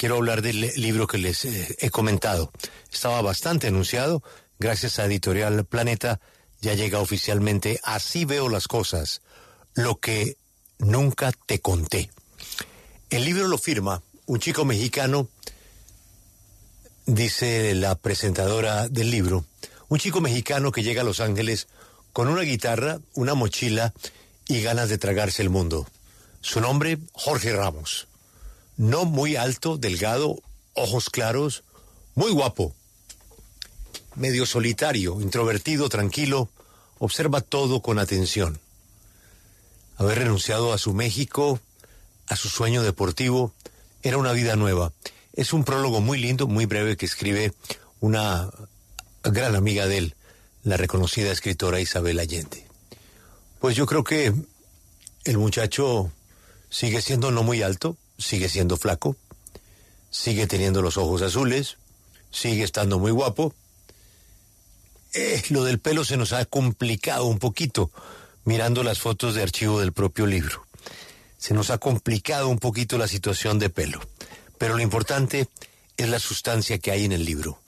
quiero hablar del libro que les he comentado. Estaba bastante anunciado, gracias a Editorial Planeta, ya llega oficialmente Así veo las cosas, lo que nunca te conté. El libro lo firma un chico mexicano, dice la presentadora del libro, un chico mexicano que llega a Los Ángeles con una guitarra, una mochila y ganas de tragarse el mundo. Su nombre, Jorge Ramos. No muy alto, delgado, ojos claros, muy guapo. Medio solitario, introvertido, tranquilo, observa todo con atención. Haber renunciado a su México, a su sueño deportivo, era una vida nueva. Es un prólogo muy lindo, muy breve, que escribe una gran amiga de él, la reconocida escritora Isabel Allende. Pues yo creo que el muchacho sigue siendo no muy alto, sigue siendo flaco, sigue teniendo los ojos azules, sigue estando muy guapo. Lo del pelo se nos ha complicado un poquito mirando las fotos de archivo del propio libro. Se nos ha complicado un poquito la situación de pelo. Pero lo importante es la sustancia que hay en el libro.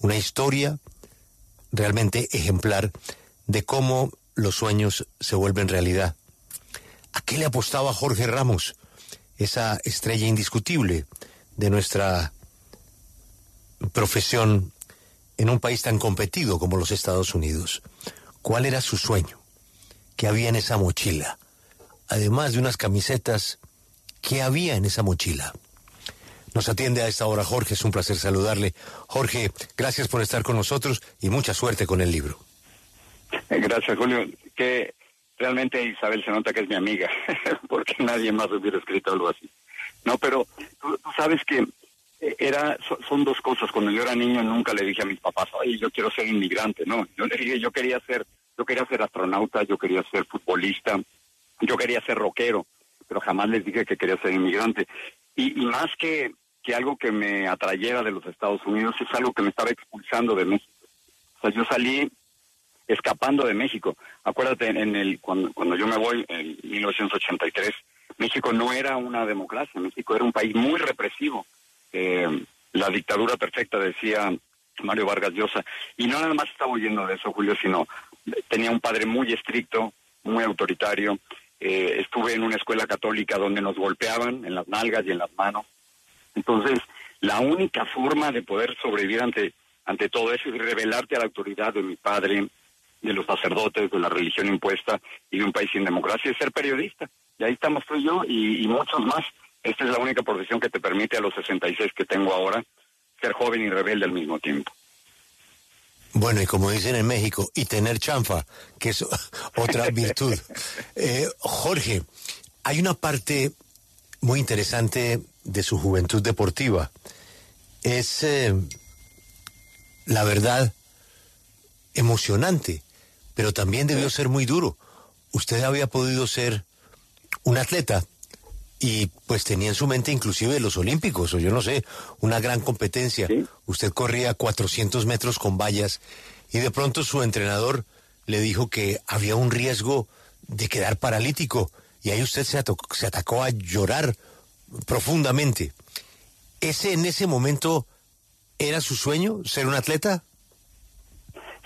Una historia realmente ejemplar de cómo los sueños se vuelven realidad. ¿A qué le apostaba Jorge Ramos, esa estrella indiscutible de nuestra profesión en un país tan competido como los Estados Unidos? ¿Cuál era su sueño? ¿Qué había en esa mochila? Además de unas camisetas, ¿qué había en esa mochila? Nos atiende a esta hora Jorge, es un placer saludarle. Jorge, gracias por estar con nosotros y mucha suerte con el libro. Gracias, Julio. Que realmente Isabel se nota que es mi amiga, porque nadie más hubiera escrito algo así. No, pero tú sabes que son dos cosas. Cuando yo era niño nunca le dije a mis papás, ay, yo quiero ser inmigrante, no. Yo le dije, yo quería ser astronauta, yo quería ser futbolista, yo quería ser rockero, pero jamás les dije que quería ser inmigrante. Y más que algo que me atrayera de los Estados Unidos, es algo que me estaba expulsando de México. O sea, yo salí escapando de México. Acuérdate, cuando yo me voy en 1983, México no era una democracia, México era un país muy represivo. La dictadura perfecta, decía Mario Vargas Llosa. Y no nada más estaba huyendo de eso, Julio, sino tenía un padre muy estricto, muy autoritario. Estuve en una escuela católica donde nos golpeaban en las nalgas y en las manos. Entonces, la única forma de poder sobrevivir ante todo eso y rebelarte a la autoridad de mi padre, de los sacerdotes, de la religión impuesta y de un país sin democracia, es ser periodista. Y ahí estamos tú y yo y muchos más. Esta es la única profesión que te permite a los 66 que tengo ahora ser joven y rebelde al mismo tiempo. Bueno, y como dicen en México, y tener chanfa, que es otra virtud. Jorge, hay una parte muy interesante de su juventud deportiva. Es, la verdad, emocionante, pero también debió ser muy duro. Usted había podido ser un atleta y pues tenía en su mente inclusive los olímpicos, o yo no sé, una gran competencia. ¿Sí? Usted corría 400 metros con vallas y de pronto su entrenador le dijo que había un riesgo de quedar paralítico y ahí usted se atacó a llorar profundamente. ¿En ese momento era su sueño, ser un atleta?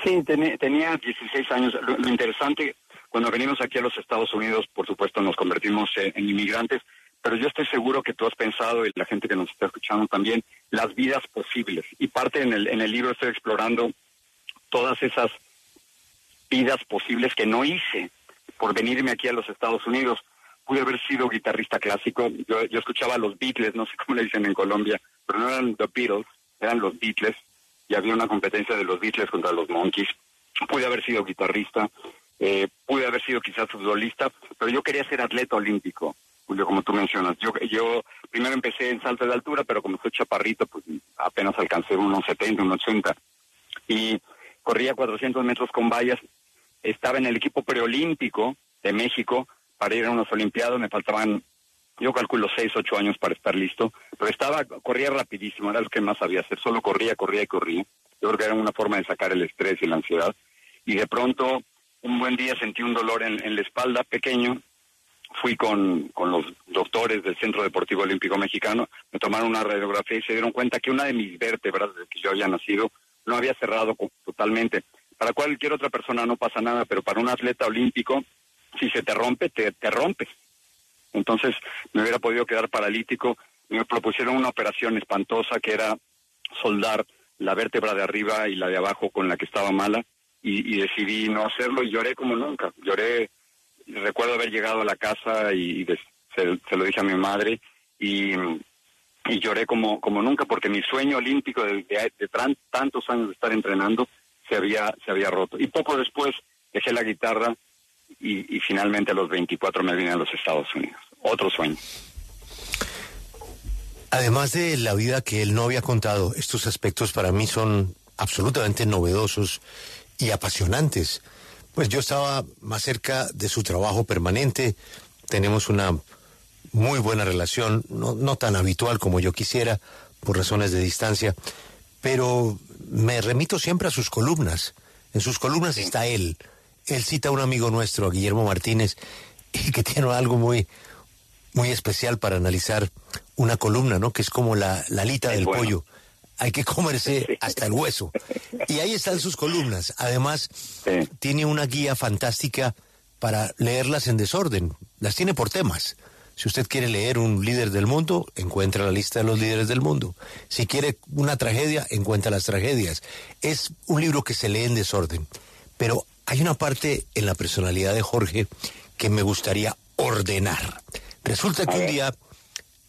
Sí, tenía 16 años. Lo interesante, cuando venimos aquí a los Estados Unidos, por supuesto nos convertimos en inmigrantes, pero yo estoy seguro que tú has pensado, y la gente que nos está escuchando también, las vidas posibles. Y parte en el libro estoy explorando todas esas vidas posibles que no hice por venirme aquí a los Estados Unidos. Pude haber sido guitarrista clásico. Yo escuchaba a los Beatles, no sé cómo le dicen en Colombia, pero no eran The Beatles, eran los Beatles, y había una competencia de los Beatles contra los Monkees. Pude haber sido guitarrista, pude haber sido quizás futbolista, pero yo quería ser atleta olímpico, Julio, como tú mencionas. Yo primero empecé en salto de altura, pero como soy chaparrito, pues apenas alcancé unos 70, unos 80. Y corría 400 metros con vallas. Estaba en el equipo preolímpico de México para ir a unas Olimpiadas. Me faltaban, yo calculo, 6, 8 años para estar listo. Pero corría rapidísimo, era lo que más sabía hacer. Solo corría. Yo creo que era una forma de sacar el estrés y la ansiedad. Y de pronto, un buen día sentí un dolor en la espalda, pequeño. fui con los doctores del Centro Deportivo Olímpico Mexicano, me tomaron una radiografía y se dieron cuenta que una de mis vértebras, desde que yo había nacido, no había cerrado totalmente. Para cualquier otra persona no pasa nada, pero para un atleta olímpico, si se te rompe, te rompes. Entonces me hubiera podido quedar paralítico. Me propusieron una operación espantosa que era soldar la vértebra de arriba y la de abajo con la que estaba mala, y decidí no hacerlo y lloré como nunca. Lloré, recuerdo haber llegado a la casa y se lo dije a mi madre y lloré como nunca, porque mi sueño olímpico de tantos años de estar entrenando se había roto. Y poco después dejé la guitarra y finalmente a los 24 me vine a los Estados Unidos. Otro sueño. Además de la vida que él no había contado, estos aspectos para mí son absolutamente novedosos y apasionantes. Pues yo estaba más cerca de su trabajo permanente, tenemos una muy buena relación, no tan habitual como yo quisiera, por razones de distancia, pero me remito siempre a sus columnas. En sus columnas está él. Él cita a un amigo nuestro, a Guillermo Martínez, y que tiene algo muy especial para analizar una columna, ¿no? Que es como la alita del pollo. Hay que comerse hasta el hueso. Y ahí están sus columnas. Además, tiene una guía fantástica para leerlas en desorden. Las tiene por temas. Si usted quiere leer un líder del mundo, encuentra la lista de los líderes del mundo. Si quiere una tragedia, encuentra las tragedias. Es un libro que se lee en desorden. Pero hay una parte en la personalidad de Jorge que me gustaría ordenar. Resulta que un día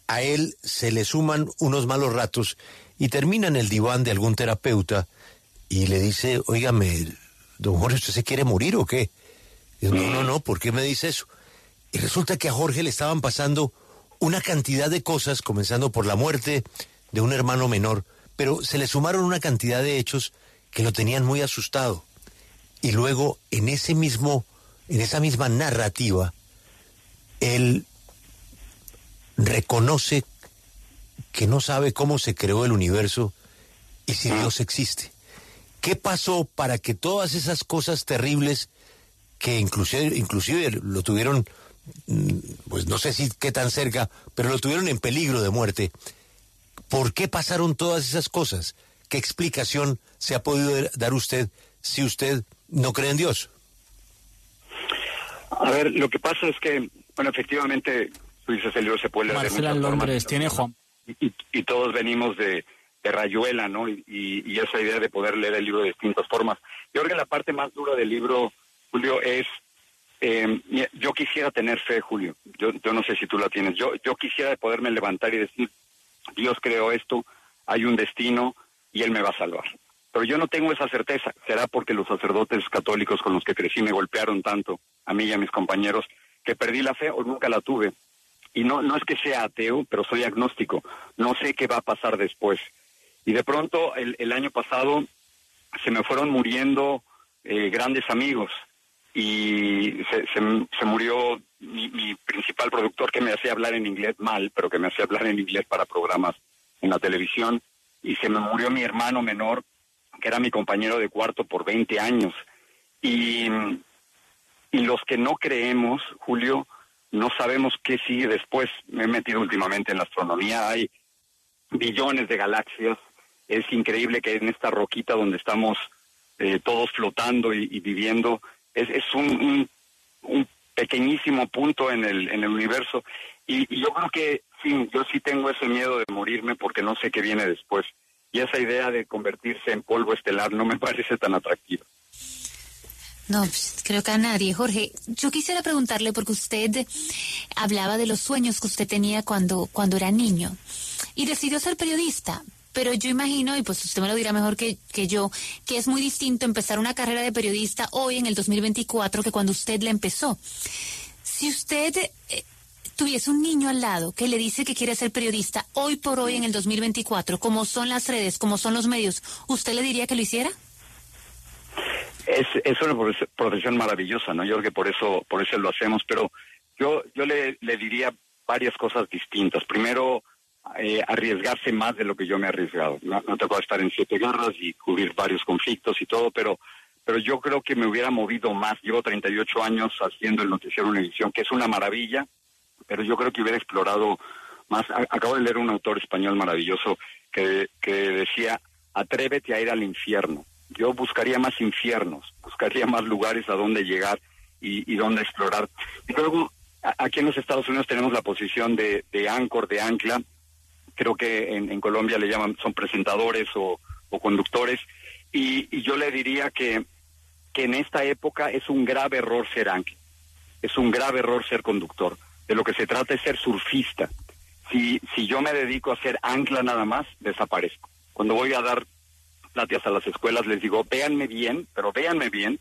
a él se le suman unos malos ratos y termina en el diván de algún terapeuta y le dice, óigame, don Jorge, ¿usted se quiere morir o qué? Y dice, no, ¿por qué me dice eso? Y resulta que a Jorge le estaban pasando una cantidad de cosas, comenzando por la muerte de un hermano menor, pero se le sumaron una cantidad de hechos que lo tenían muy asustado. Y luego, en esa misma narrativa, él reconoce que no sabe cómo se creó el universo y si Dios existe. ¿Qué pasó para que todas esas cosas terribles que inclusive lo tuvieron, pues no sé si qué tan cerca, pero lo tuvieron en peligro de muerte? ¿Por qué pasaron todas esas cosas? ¿Qué explicación se ha podido dar usted si usted no cree en Dios? A ver, lo que pasa es que, bueno, efectivamente, tú dices, el libro se puede leer de muchas formas. Londres, tiene Juan. Y todos venimos de Rayuela, ¿no? Y esa idea de poder leer el libro de distintas formas. Yo creo que la parte más dura del libro, Julio, es, yo quisiera tener fe, Julio. Yo no sé si tú la tienes. Yo quisiera poderme levantar y decir, Dios creó esto, hay un destino y Él me va a salvar. Pero yo no tengo esa certeza. Será porque los sacerdotes católicos con los que crecí me golpearon tanto, a mí y a mis compañeros, que perdí la fe o nunca la tuve. Y no es que sea ateo, pero soy agnóstico. No sé qué va a pasar después. Y de pronto, el año pasado, se me fueron muriendo grandes amigos. Y se murió mi principal productor, que me hacía hablar en inglés mal, pero que me hacía hablar en inglés para programas en la televisión. Y se me murió mi hermano menor, que era mi compañero de cuarto por 20 años. Y los que no creemos, Julio, no sabemos qué sigue después. Me he metido últimamente en la astronomía, hay billones de galaxias. Es increíble que en esta roquita donde estamos todos flotando y viviendo, es un pequeñísimo punto en el universo. Y yo creo que sí, yo sí tengo ese miedo de morirme porque no sé qué viene después. Y esa idea de convertirse en polvo estelar no me parece tan atractiva. No, pues, creo que a nadie. Jorge, yo quisiera preguntarle, porque usted hablaba de los sueños que usted tenía cuando era niño y decidió ser periodista. Pero yo imagino, y pues usted me lo dirá mejor que yo, que es muy distinto empezar una carrera de periodista hoy en el 2024 que cuando usted la empezó. Si usted tuviese un niño al lado que le dice que quiere ser periodista hoy por hoy en el 2024, como son las redes, como son los medios, ¿usted le diría que lo hiciera? Es una profesión maravillosa, ¿no? Yo creo que por eso lo hacemos, pero yo le diría varias cosas distintas. Primero, arriesgarse más de lo que yo me he arriesgado. No te puedo estar en 7 guerras y cubrir varios conflictos y todo, pero yo creo que me hubiera movido más. Llevo 38 años haciendo el noticiero Univisión, que es una maravilla, pero yo creo que hubiera explorado más. Acabo de leer un autor español maravilloso que decía, atrévete a ir al infierno. Yo buscaría más infiernos, buscaría más lugares a donde llegar y donde explorar. Y luego, aquí en los Estados Unidos tenemos la posición de anchor, de ancla. Creo que en Colombia le llaman, son presentadores o conductores. Y yo le diría que en esta época es un grave error ser ancla. Es un grave error ser conductor. De lo que se trata es ser surfista. Si yo me dedico a ser ancla nada más, desaparezco. Cuando voy a dar pláticas a las escuelas les digo, véanme bien, pero véanme bien,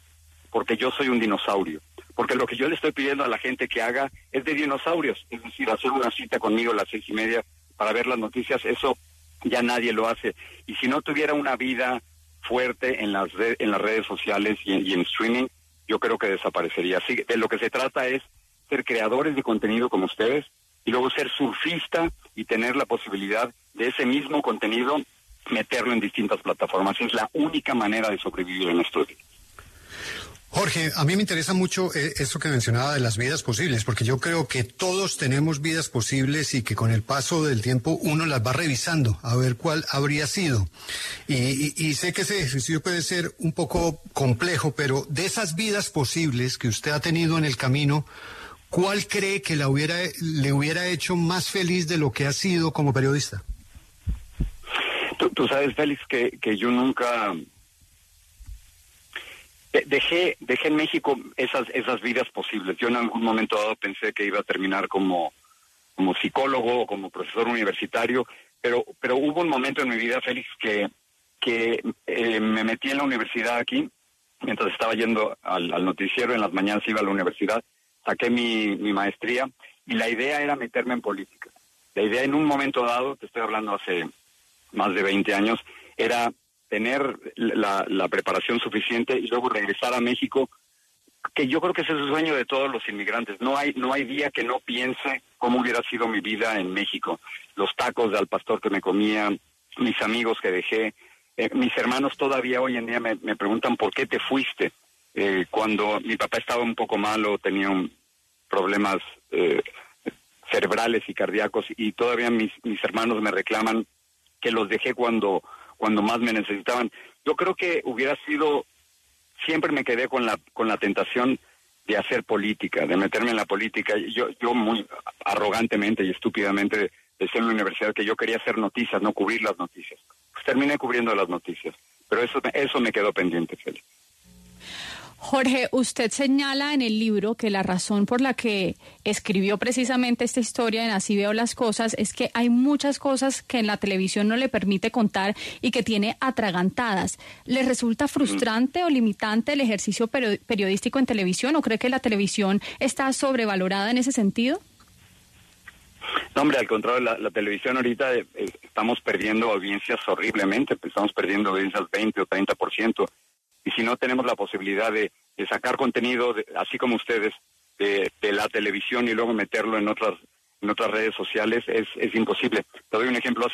porque yo soy un dinosaurio. Porque lo que yo le estoy pidiendo a la gente que haga es de dinosaurios. Es decir, hacer una cita conmigo a las 6:30 para ver las noticias, eso ya nadie lo hace. Y si no tuviera una vida fuerte en las redes sociales y en streaming, yo creo que desaparecería. Así que de lo que se trata es ser creadores de contenido como ustedes y luego ser surfista y tener la posibilidad de ese mismo contenido meterlo en distintas plataformas. Es la única manera de sobrevivir en estos días. Jorge, a mí me interesa mucho esto que mencionaba de las vidas posibles, porque yo creo que todos tenemos vidas posibles y que con el paso del tiempo uno las va revisando a ver cuál habría sido. Y sé que ese ejercicio puede ser un poco complejo, pero de esas vidas posibles que usted ha tenido en el camino, ¿cuál cree que le hubiera hecho más feliz de lo que ha sido como periodista? Tú sabes, Félix, que yo nunca... Dejé en México esas vidas posibles. Yo en algún momento dado pensé que iba a terminar como psicólogo o como profesor universitario, pero hubo un momento en mi vida, Félix, que me metí en la universidad aquí, mientras estaba yendo al noticiero, en las mañanas iba a la universidad, saqué mi maestría, y la idea era meterme en política. La idea en un momento dado, te estoy hablando hace más de 20 años, era tener la preparación suficiente y luego regresar a México, que yo creo que ese es el sueño de todos los inmigrantes. No hay día que no piense cómo hubiera sido mi vida en México. Los tacos de al pastor que me comía, mis amigos que dejé, mis hermanos todavía hoy en día me preguntan por qué te fuiste. Cuando mi papá estaba un poco malo, tenía problemas cerebrales y cardíacos, y todavía mis hermanos me reclaman que los dejé cuando más me necesitaban. Yo creo que hubiera sido, siempre me quedé con la tentación de hacer política, de meterme en la política. Yo muy arrogantemente y estúpidamente decía en la universidad que yo quería hacer noticias, no cubrir las noticias. Pues terminé cubriendo las noticias, pero eso me quedó pendiente, Félix. Jorge, usted señala en el libro que la razón por la que escribió precisamente esta historia en Así veo las cosas es que hay muchas cosas que en la televisión no le permite contar y que tiene atragantadas. ¿Le resulta frustrante o limitante el ejercicio periodístico en televisión o cree que la televisión está sobrevalorada en ese sentido? No, hombre, al contrario, la televisión ahorita estamos perdiendo audiencias horriblemente, estamos perdiendo audiencias 20 o 30%. Y si no tenemos la posibilidad de sacar contenido, así como ustedes, de la televisión y luego meterlo en otras redes sociales, es imposible. Te doy un ejemplo.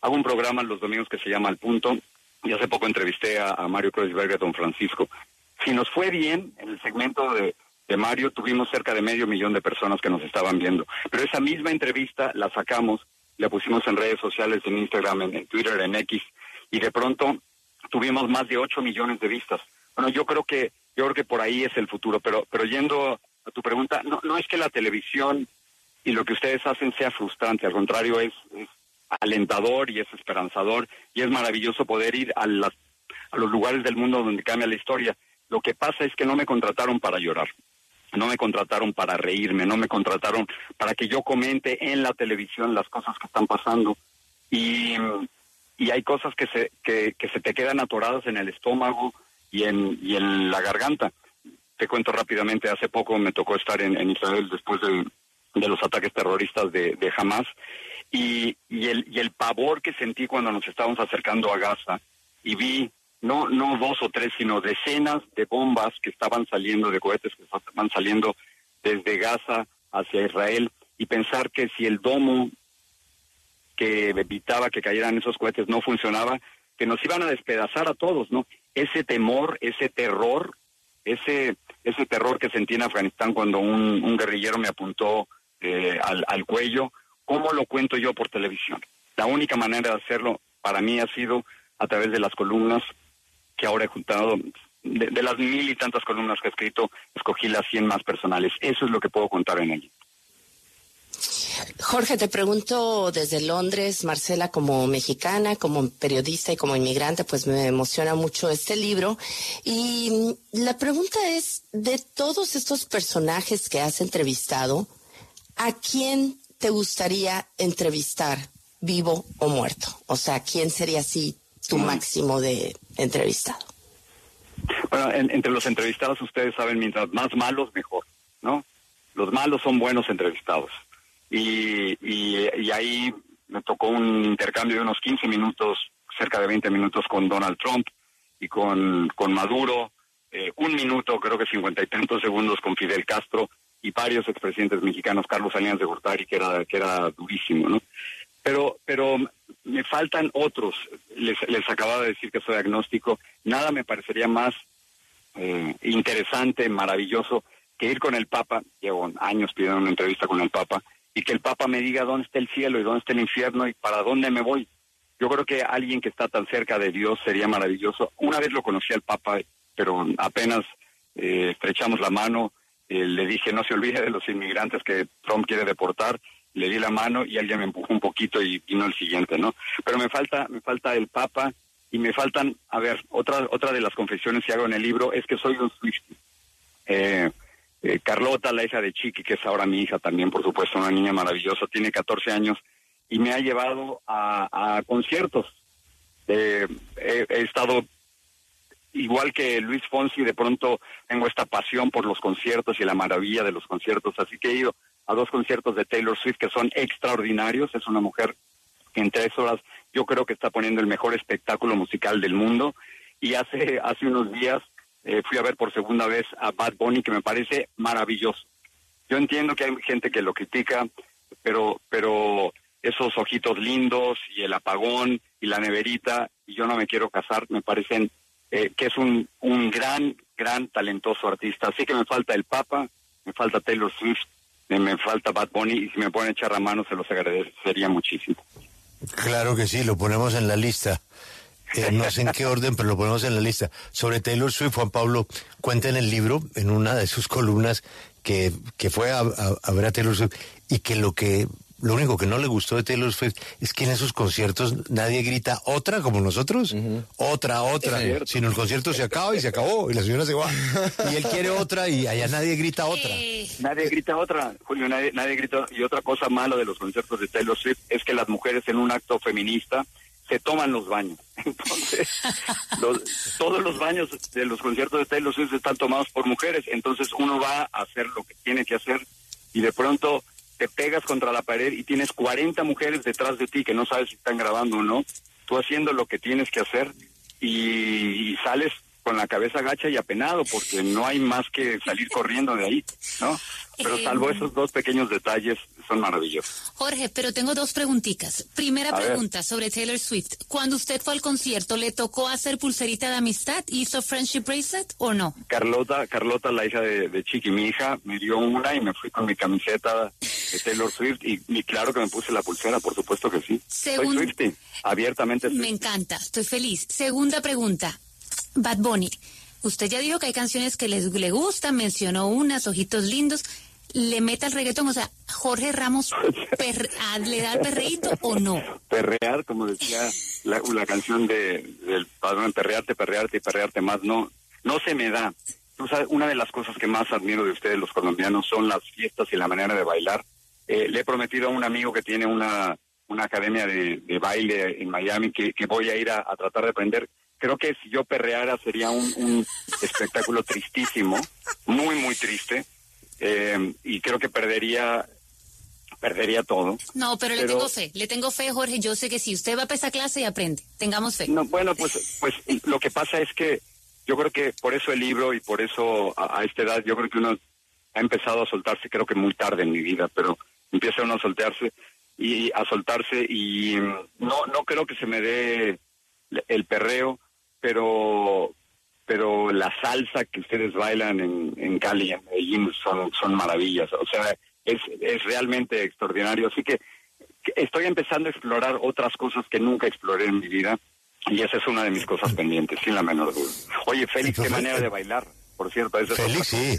Hago un programa los domingos que se llama Al Punto, y hace poco entrevisté a Mario Kreuzberger y a Don Francisco. Si nos fue bien, en el segmento de Mario tuvimos cerca de 500,000 de personas que nos estaban viendo. Pero esa misma entrevista la sacamos, la pusimos en redes sociales, en Instagram, en Twitter, en X, y de pronto tuvimos más de 8 millones de vistas. Bueno, yo creo que por ahí es el futuro, pero yendo a tu pregunta, no es que la televisión y lo que ustedes hacen sea frustrante, al contrario, es alentador y es esperanzador, y es maravilloso poder ir a los lugares del mundo donde cambia la historia. Lo que pasa es que no me contrataron para llorar, no me contrataron para reírme, no me contrataron para que yo comente en la televisión las cosas que están pasando, y hay cosas que se te quedan atoradas en el estómago y en la garganta. Te cuento rápidamente, hace poco me tocó estar en Israel después de los ataques terroristas de Hamas, y el pavor que sentí cuando nos estábamos acercando a Gaza, y vi no 2 o 3, sino decenas de bombas que estaban saliendo, de cohetes que estaban saliendo desde Gaza hacia Israel, y pensar que si el domo que evitaba que cayeran esos cohetes no funcionaba, que nos iban a despedazar a todos, ¿no? Ese temor, ese terror que sentí en Afganistán cuando un guerrillero me apuntó al cuello, ¿cómo lo cuento yo por televisión? La única manera de hacerlo para mí ha sido a través de las columnas que ahora he juntado. De las 1000 y tantas columnas que he escrito, escogí las 100 más personales. Eso es lo que puedo contar en ella. Jorge, te pregunto desde Londres, Marcela, como mexicana, como periodista y como inmigrante, pues me emociona mucho este libro. Y la pregunta es, de todos estos personajes que has entrevistado, ¿a quién te gustaría entrevistar, vivo o muerto? O sea, ¿quién sería así tu máximo de entrevistado? Bueno, entre los entrevistados, ustedes saben, mientras más malos, mejor, ¿no? Los malos son buenos entrevistados. Y ahí me tocó un intercambio de unos 15 minutos, cerca de 20 minutos con Donald Trump y con Maduro, un minuto, creo que 50 y tantos segundos con Fidel Castro y varios expresidentes mexicanos, Carlos Salinas de Gortari, que era durísimo, ¿no? Pero me faltan otros. Les acababa de decir que soy agnóstico. Nada me parecería más interesante, maravilloso, que ir con el Papa. Llevo años pidiendo una entrevista con el Papa, y que el Papa me diga dónde está el cielo y dónde está el infierno y para dónde me voy. Yo creo que alguien que está tan cerca de Dios sería maravilloso. Una vez lo conocí al Papa, pero apenas estrechamos la mano, le dije no se olvide de los inmigrantes que Trump quiere deportar, le di la mano y alguien me empujó un poquito y vino el siguiente, ¿no? Pero me falta el Papa y me faltan, a ver, otra de las confesiones que hago en el libro es que soy un Swiftie. Carlota, la hija de Chiqui, que es ahora mi hija también, por supuesto, una niña maravillosa, tiene 14 años y me ha llevado a conciertos. He estado igual que Luis Fonsi, de pronto tengo esta pasión por los conciertos y la maravilla de los conciertos, así que he ido a 2 conciertos de Taylor Swift que son extraordinarios. Es una mujer que en 3 horas yo creo que está poniendo el mejor espectáculo musical del mundo, y hace unos días fui a ver por segunda vez a Bad Bunny, que me parece maravilloso. Yo entiendo que hay gente que lo critica, pero esos ojitos lindos y el apagón y la neverita, y yo no me quiero casar, me parecen que es un gran talentoso artista. Así que me falta el Papa, me falta Taylor Swift, me falta Bad Bunny, y si me pueden echar la mano se los agradecería muchísimo. Claro que sí, lo ponemos en la lista. No sé en qué orden, pero lo ponemos en la lista. Sobre Taylor Swift, Juan Pablo cuenta en el libro, en una de sus columnas, que fue a ver a Taylor Swift, y que lo único que no le gustó de Taylor Swift es que en esos conciertos nadie grita otra como nosotros, otra, sino el concierto se acaba y se acabó y la señora se va y él quiere otra y allá nadie grita otra. Nadie grita otra, Julio, nadie grita. Y otra cosa mala de los conciertos de Taylor Swift es que las mujeres en un acto feminista se toman los baños. Entonces, todos los baños de los conciertos de Taylor Swift están tomados por mujeres. Entonces uno va a hacer lo que tiene que hacer y de pronto te pegas contra la pared y tienes 40 mujeres detrás de ti que no sabes si están grabando o no, tú haciendo lo que tienes que hacer y sales con la cabeza gacha y apenado porque no hay más que salir corriendo de ahí, ¿no? Pero salvo esos 2 pequeños detalles, son maravillosos. Jorge, pero tengo 2 preguntitas. Primera pregunta sobre Taylor Swift. Cuando usted fue al concierto, ¿le tocó hacer pulserita de amistad? ¿Hizo friendship bracelet o no? Carlota, la hija de Chiqui, mi hija, me dio una y me fui con mi camiseta de Taylor Swift y claro que me puse la pulsera, por supuesto que sí. Soy Swiftie, abiertamente Swiftie. Me encanta, estoy feliz. Segunda pregunta. Bad Bunny, usted ya dijo que hay canciones que le gustan, mencionó unas, Ojitos Lindos, le meta el reggaetón, o sea, Jorge Ramos ¿le da el perreíto o no? Perrear, como decía la canción del padrón, perrearte y perrearte más, no se me da. Tú sabes, una de las cosas que más admiro de ustedes los colombianos son las fiestas y la manera de bailar. Le he prometido a un amigo que tiene una academia de baile en Miami que voy a ir a tratar de aprender. Creo que si yo perreara sería un espectáculo tristísimo, muy, muy triste, y creo que perdería todo. No, pero le tengo fe, Jorge, yo sé que si usted va para esa clase y aprende, tengamos fe. No, bueno, pues lo que pasa es que yo creo que por eso el libro y por eso a esta edad, yo creo que uno ha empezado a soltarse, creo que muy tarde en mi vida, pero empieza uno a soltarse y no creo que se me dé el perreo, pero la salsa que ustedes bailan en Cali, en Medellín, son maravillas. O sea, es realmente extraordinario. Así que estoy empezando a explorar otras cosas que nunca exploré en mi vida, y esa es una de mis cosas pendientes, sin la menor duda. Oye, Félix, qué manera de bailar, por cierto. Félix, sí.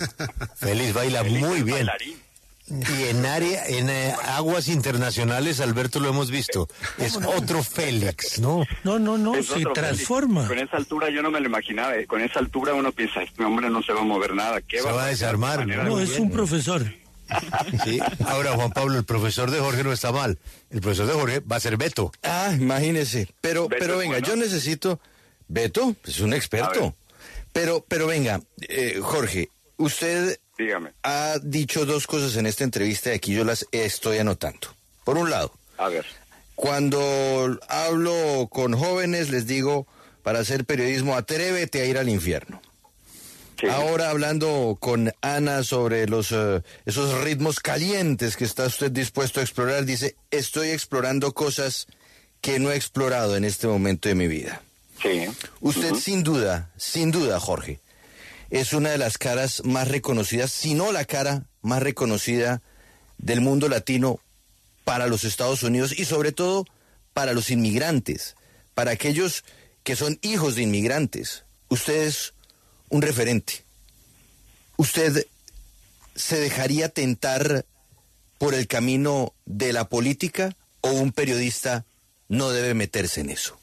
Félix baila muy bien. Bailarín. Y en aguas internacionales, Alberto, lo hemos visto. Es otro Félix, ¿no? No, se transforma. Con esa altura yo no me lo imaginaba. Con esa altura uno piensa, este hombre no se va a mover nada. ¿Qué se va a desarmar? No, es un profesor. Sí. Ahora, Juan Pablo, el profesor de Jorge no está mal. El profesor de Jorge va a ser Beto. Imagínese. Pero venga, yo necesito... Beto es un experto. Pero venga, Jorge, usted... Dígame. Ha dicho dos cosas en esta entrevista y aquí yo las estoy anotando. Por un lado, a ver, cuando hablo con jóvenes les digo, para hacer periodismo, atrévete a ir al infierno. Sí. Ahora hablando con Ana sobre esos ritmos calientes que está usted dispuesto a explorar, dice, estoy explorando cosas que no he explorado en este momento de mi vida. Sí. Usted sin duda, Jorge, es una de las caras más reconocidas, si no la cara más reconocida del mundo latino para los Estados Unidos y sobre todo para los inmigrantes, para aquellos que son hijos de inmigrantes. Usted es un referente. ¿Usted se dejaría tentar por el camino de la política o un periodista no debe meterse en eso?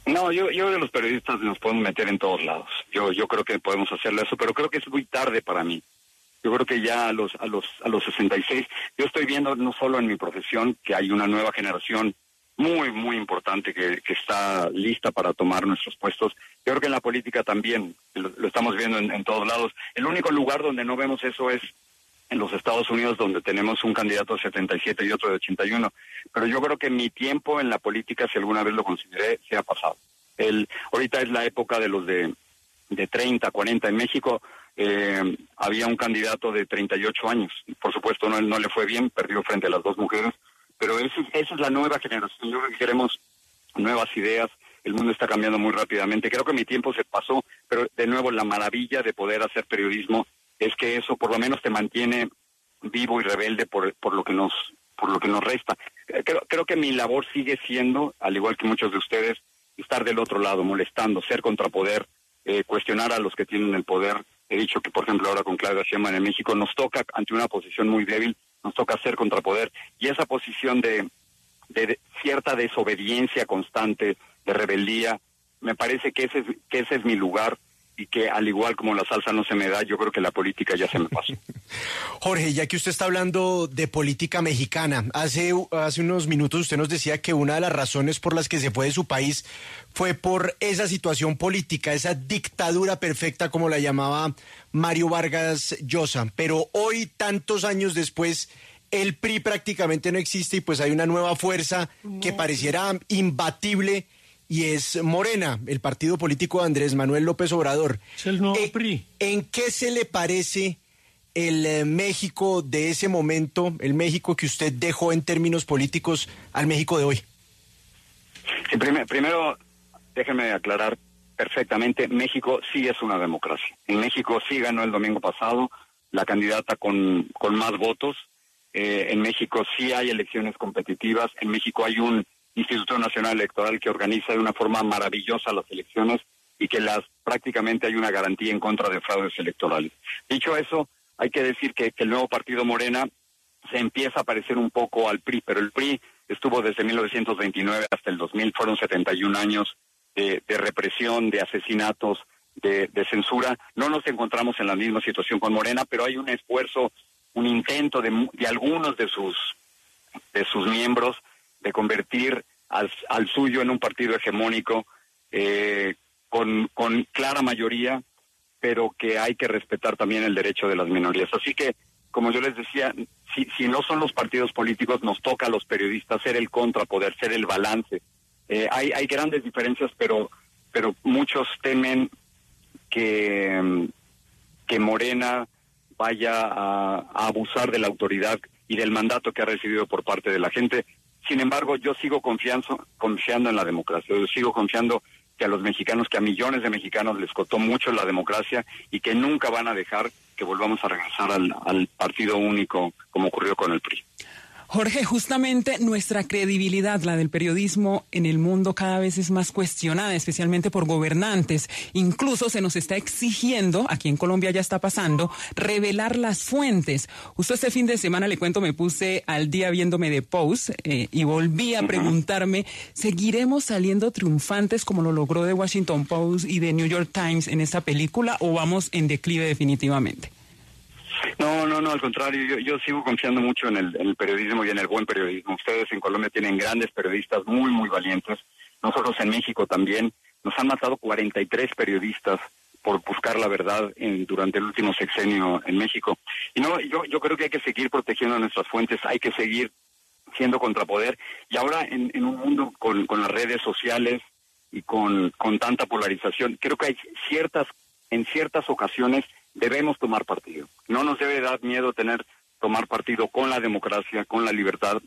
No, yo de los periodistas nos podemos meter en todos lados. Yo creo que podemos hacerlo eso, pero creo que es muy tarde para mí. Yo creo que ya a los 66, yo estoy viendo no solo en mi profesión que hay una nueva generación muy, muy importante que está lista para tomar nuestros puestos. Yo creo que en la política también lo estamos viendo en todos lados. El único lugar donde no vemos eso es en los Estados Unidos, donde tenemos un candidato de 77 y otro de 81. Pero yo creo que mi tiempo en la política, si alguna vez lo consideré, se ha pasado. Ahorita es la época de los de 30, 40. En México había un candidato de 38 años. Por supuesto, no le fue bien, perdió frente a las dos mujeres. Pero esa es la nueva generación. Yo creo que queremos nuevas ideas. El mundo está cambiando muy rápidamente. Creo que mi tiempo se pasó, pero de nuevo la maravilla de poder hacer periodismo es que eso por lo menos te mantiene vivo y rebelde por lo que nos resta. Creo que mi labor sigue siendo, al igual que muchos de ustedes, estar del otro lado, molestando, ser contrapoder, cuestionar a los que tienen el poder. He dicho que, por ejemplo, ahora con Claudia Sheinbaum en México nos toca, ante una posición muy débil, nos toca ser contrapoder, y esa posición de cierta desobediencia constante, de rebeldía, me parece que ese es mi lugar, y que al igual como la salsa no se me da, yo creo que la política ya se me pasó. Jorge, ya que usted está hablando de política mexicana, hace unos minutos usted nos decía que una de las razones por las que se fue de su país fue por esa situación política, esa dictadura perfecta como la llamaba Mario Vargas Llosa. Pero hoy, tantos años después, el PRI prácticamente no existe y pues hay una nueva fuerza que pareciera imbatible, y es Morena, el partido político de Andrés Manuel López Obrador. Es el nuevo PRI. ¿En qué se le parece el México de ese momento, el México que usted dejó en términos políticos, al México de hoy? Sí, primero, déjenme aclarar perfectamente, México sí es una democracia. En México sí ganó el domingo pasado la candidata con más votos. En México sí hay elecciones competitivas. En México hay un Instituto Nacional Electoral que organiza de una forma maravillosa las elecciones y que prácticamente hay una garantía en contra de fraudes electorales. Dicho eso, hay que decir que el nuevo partido Morena se empieza a parecer un poco al PRI, pero el PRI estuvo desde 1929 hasta el 2000, fueron 71 años de represión, de asesinatos, de censura. No nos encontramos en la misma situación con Morena, pero hay un esfuerzo, un intento de algunos de sus miembros de convertir al suyo en un partido hegemónico con clara mayoría, pero que hay que respetar también el derecho de las minorías. Así que, como yo les decía, si no son los partidos políticos, nos toca a los periodistas ser el contrapoder, ser el balance. Hay grandes diferencias, pero muchos temen que Morena vaya a abusar de la autoridad y del mandato que ha recibido por parte de la gente. Sin embargo, yo sigo confiando en la democracia. Yo sigo confiando que a los mexicanos, que a millones de mexicanos les costó mucho la democracia y que nunca van a dejar que volvamos a regresar al partido único como ocurrió con el PRI. Jorge, justamente nuestra credibilidad, la del periodismo en el mundo, cada vez es más cuestionada, especialmente por gobernantes. Incluso se nos está exigiendo, aquí en Colombia ya está pasando, revelar las fuentes. Justo este fin de semana, le cuento, me puse al día viéndome de Pose y volví a preguntarme, ¿seguiremos saliendo triunfantes como lo logró The Washington Post y The New York Times en esta película o vamos en declive definitivamente? No, al contrario, yo sigo confiando mucho en el periodismo y en el buen periodismo. Ustedes en Colombia tienen grandes periodistas muy, muy valientes. Nosotros en México también. Nos han matado 43 periodistas por buscar la verdad durante el último sexenio en México. Y no, yo creo que hay que seguir protegiendo nuestras fuentes, hay que seguir siendo contrapoder. Y ahora en un mundo con las redes sociales y con tanta polarización, creo que en ciertas ocasiones debemos tomar partido. No nos debe dar miedo tomar partido con la democracia, con la libertad,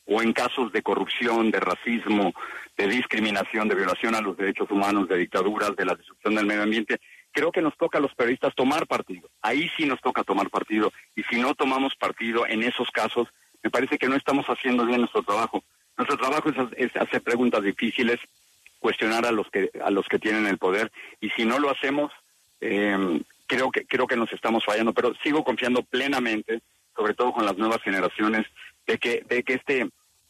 o en casos de corrupción, de racismo, de discriminación, de violación a los derechos humanos, de dictaduras, de la destrucción del medio ambiente. Creo que nos toca a los periodistas tomar partido. Ahí sí nos toca tomar partido. Y si no tomamos partido en esos casos, me parece que no estamos haciendo bien nuestro trabajo. Nuestro trabajo es hacer preguntas difíciles, cuestionar a los que tienen el poder. Y si no lo hacemos, creo que nos estamos fallando, pero sigo confiando plenamente, sobre todo con las nuevas generaciones, de que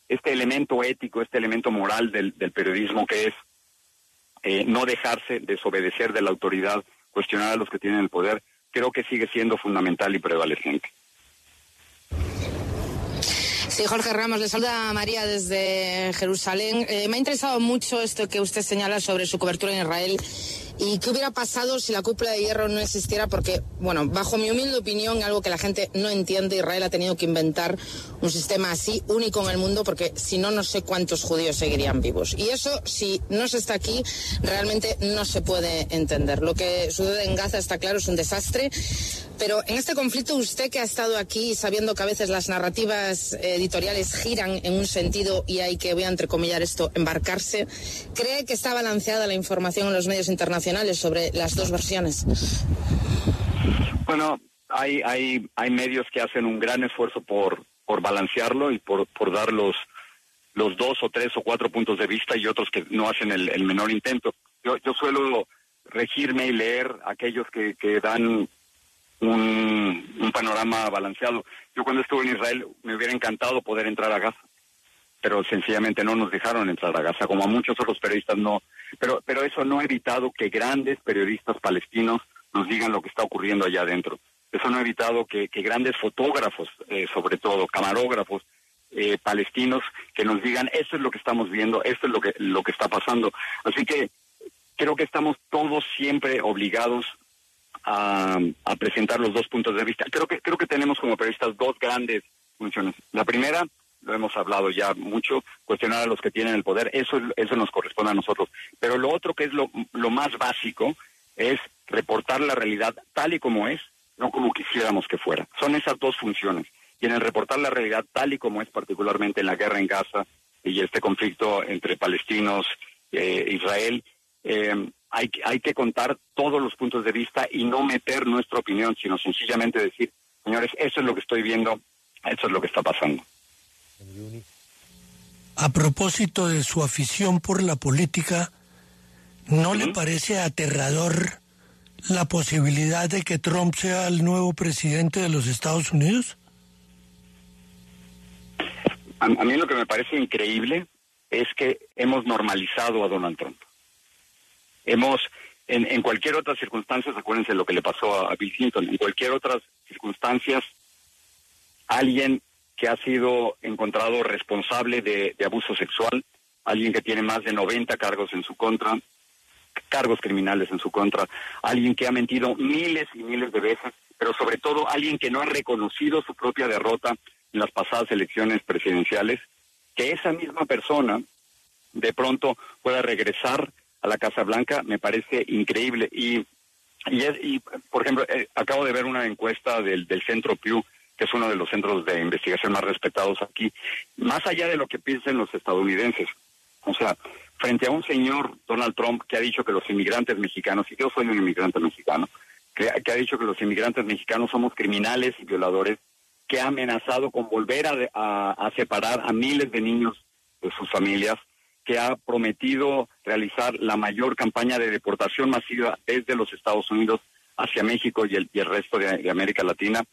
este elemento ético, este elemento moral del periodismo, que es no dejarse desobedecer de la autoridad, cuestionar a los que tienen el poder, creo que sigue siendo fundamental y prevalecente. Sí, Jorge Ramos, le saluda a María desde Jerusalén. Me ha interesado mucho esto que usted señala sobre su cobertura en Israel. ¿Y qué hubiera pasado si la cúpula de hierro no existiera? Porque, bueno, bajo mi humilde opinión, algo que la gente no entiende, Israel ha tenido que inventar un sistema así, único en el mundo, porque si no, no sé cuántos judíos seguirían vivos. Y eso, si no se está aquí, realmente no se puede entender. Lo que sucede en Gaza, está claro, es un desastre. Pero en este conflicto, usted que ha estado aquí, sabiendo que a veces las narrativas editoriales giran en un sentido y hay que, voy a entrecomillar esto, embarcarse, ¿cree que está balanceada la información en los medios internacionales sobre las dos versiones? Bueno, hay medios que hacen un gran esfuerzo por balancearlo y por dar los 2 o 3 o 4 puntos de vista, y otros que no hacen el menor intento. Yo suelo regirme y leer aquellos que dan un panorama balanceado. Yo cuando estuve en Israel me hubiera encantado poder entrar a Gaza, pero sencillamente no nos dejaron entrar a Gaza, como a muchos otros periodistas no. Pero eso no ha evitado que grandes periodistas palestinos nos digan lo que está ocurriendo allá adentro. Eso no ha evitado que grandes fotógrafos, sobre todo camarógrafos palestinos, que nos digan, esto es lo que estamos viendo, esto es lo que está pasando. Así que creo que estamos todos siempre obligados a presentar los dos puntos de vista. Creo que tenemos como periodistas dos grandes funciones. La primera, lo hemos hablado ya mucho, cuestionar a los que tienen el poder, eso nos corresponde a nosotros. Pero lo otro, que es lo más básico, es reportar la realidad tal y como es, no como quisiéramos que fuera. Son esas dos funciones. Y en el reportar la realidad tal y como es, particularmente en la guerra en Gaza y este conflicto entre palestinos e Israel, hay que contar todos los puntos de vista y no meter nuestra opinión, sino sencillamente decir, señores, eso es lo que estoy viendo, eso es lo que está pasando. A propósito de su afición por la política, ¿no le parece aterrador la posibilidad de que Trump sea el nuevo presidente de los Estados Unidos? A mí lo que me parece increíble es que hemos normalizado a Donald Trump. En cualquier otra circunstancia, acuérdense lo que le pasó a Bill Clinton, en cualquier otras circunstancias, alguien que ha sido encontrado responsable de abuso sexual, alguien que tiene más de 90 cargos en su contra, cargos criminales en su contra, alguien que ha mentido miles y miles de veces, pero sobre todo alguien que no ha reconocido su propia derrota en las pasadas elecciones presidenciales, que esa misma persona de pronto pueda regresar a la Casa Blanca, me parece increíble. Y por ejemplo, acabo de ver una encuesta del Centro Pew, que es uno de los centros de investigación más respetados aquí, más allá de lo que piensen los estadounidenses. O sea, frente a un señor, Donald Trump, que ha dicho que los inmigrantes mexicanos, y yo soy un inmigrante mexicano, que ha dicho que los inmigrantes mexicanos somos criminales y violadores, que ha amenazado con volver a separar a miles de niños de sus familias, que ha prometido realizar la mayor campaña de deportación masiva desde los Estados Unidos hacia México y el resto de América Latina.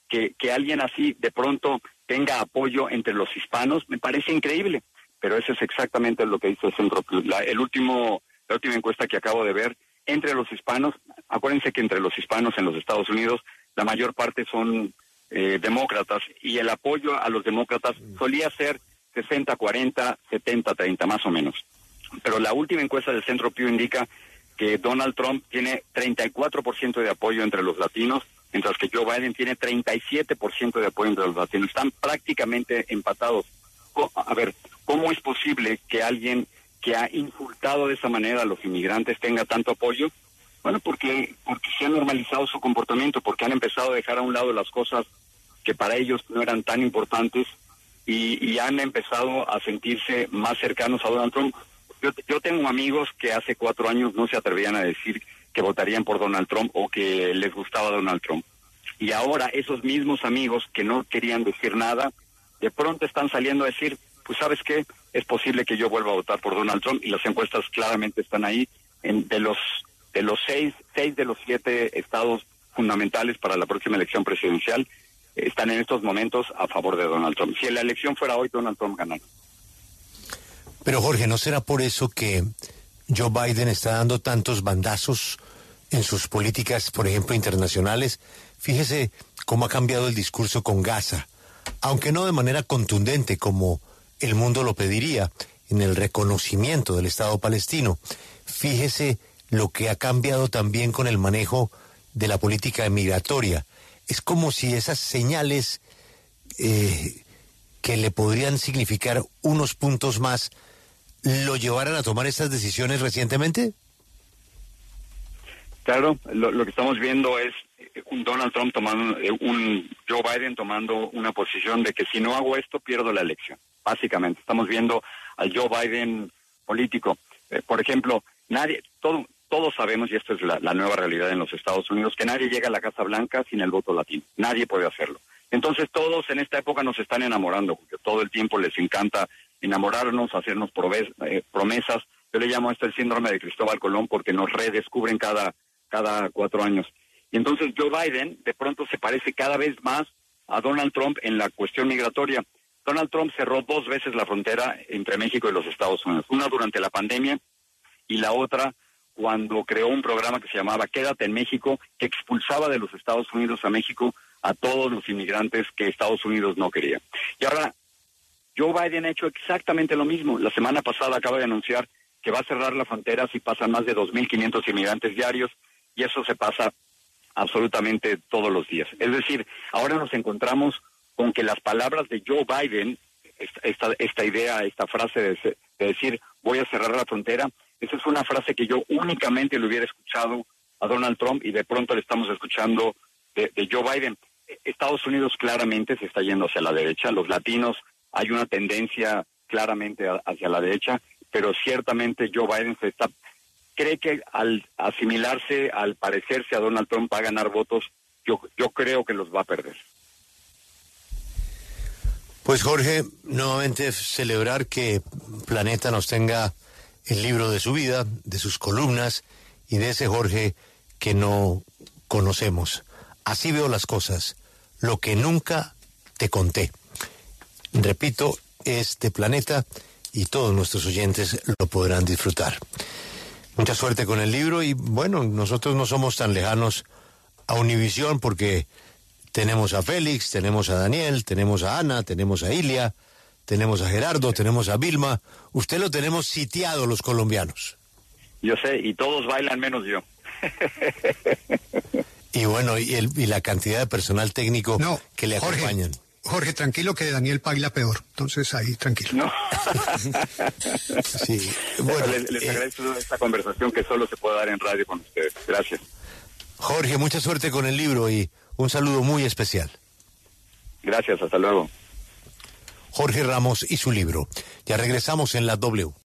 Que alguien así de pronto tenga apoyo entre los hispanos, me parece increíble, pero eso es exactamente lo que dice el Centro Pew. La última encuesta que acabo de ver, entre los hispanos, acuérdense que entre los hispanos en los Estados Unidos, la mayor parte son demócratas, y el apoyo a los demócratas solía ser 60-40, 70-30, más o menos. Pero la última encuesta del Centro Pew indica que Donald Trump tiene 34% de apoyo entre los latinos, mientras que Joe Biden tiene 37% de apoyo entre los latinos. Están prácticamente empatados. A ver, ¿cómo es posible que alguien que ha insultado de esa manera a los inmigrantes tenga tanto apoyo? Bueno, porque se ha normalizado su comportamiento, porque han empezado a dejar a un lado las cosas que para ellos no eran tan importantes y han empezado a sentirse más cercanos a Donald Trump. Yo tengo amigos que hace 4 años no se atrevían a decir que votarían por Donald Trump o que les gustaba Donald Trump. Y ahora esos mismos amigos que no querían decir nada, de pronto están saliendo a decir, pues ¿sabes qué? Es posible que yo vuelva a votar por Donald Trump, y las encuestas claramente están ahí. De los 6 de los 7 estados fundamentales para la próxima elección presidencial están en estos momentos a favor de Donald Trump. Si la elección fuera hoy, Donald Trump ganaría. Pero Jorge, ¿no será por eso que Joe Biden está dando tantos bandazos en sus políticas, por ejemplo, internacionales? Fíjese cómo ha cambiado el discurso con Gaza, aunque no de manera contundente como el mundo lo pediría, en el reconocimiento del Estado palestino. Fíjese lo que ha cambiado también con el manejo de la política migratoria. Es como si esas señales que le podrían significar unos puntos más lo llevaran a tomar estas decisiones recientemente. Claro, lo que estamos viendo es un Donald Trump tomando, un Joe Biden tomando una posición de que si no hago esto, pierdo la elección. Básicamente, estamos viendo al Joe Biden político. Por ejemplo, todos sabemos, y esto es la nueva realidad en los Estados Unidos, que nadie llega a la Casa Blanca sin el voto latino. Nadie puede hacerlo. Entonces todos en esta época nos están enamorando, porque todo el tiempo les encanta enamorarnos, hacernos promesas. Yo le llamo esto el síndrome de Cristóbal Colón, porque nos redescubren cada 4 años. Y entonces Joe Biden de pronto se parece cada vez más a Donald Trump en la cuestión migratoria. Donald Trump cerró 2 veces la frontera entre México y los Estados Unidos. Una durante la pandemia y la otra cuando creó un programa que se llamaba Quédate en México, que expulsaba de los Estados Unidos a México a todos los inmigrantes que Estados Unidos no quería. Y ahora Joe Biden ha hecho exactamente lo mismo. La semana pasada acaba de anunciar que va a cerrar la frontera si pasan más de 2.500 inmigrantes diarios, y eso se pasa absolutamente todos los días. Es decir, ahora nos encontramos con que las palabras de Joe Biden, esta idea, esta frase de decir voy a cerrar la frontera, esa es una frase que yo únicamente le hubiera escuchado a Donald Trump, y de pronto le estamos escuchando de Joe Biden. Estados Unidos claramente se está yendo hacia la derecha. Los latinos hay una tendencia claramente hacia la derecha, pero ciertamente Joe Biden cree que al asimilarse, al parecerse a Donald Trump, va a ganar votos. Yo creo que los va a perder. Pues Jorge, nuevamente celebrar que Planeta nos tenga el libro de su vida, de sus columnas y de ese Jorge que no conocemos. Así veo las cosas, lo que nunca te conté. Repito, este Planeta, y todos nuestros oyentes lo podrán disfrutar. Mucha suerte con el libro, y bueno, nosotros no somos tan lejanos a Univisión porque tenemos a Félix, tenemos a Daniel, tenemos a Ana, tenemos a Ilia, tenemos a Gerardo, tenemos a Vilma. Usted lo tenemos sitiado, los colombianos. Yo sé, y todos bailan menos yo. Y bueno, y la cantidad de personal técnico que le acompañan. Jorge, tranquilo que Daniel baila peor. Entonces ahí, tranquilo. No. Sí, bueno, les agradezco esta conversación que solo se puede dar en radio con ustedes. Gracias. Jorge, mucha suerte con el libro y un saludo muy especial. Gracias, hasta luego. Jorge Ramos y su libro. Ya regresamos en la W.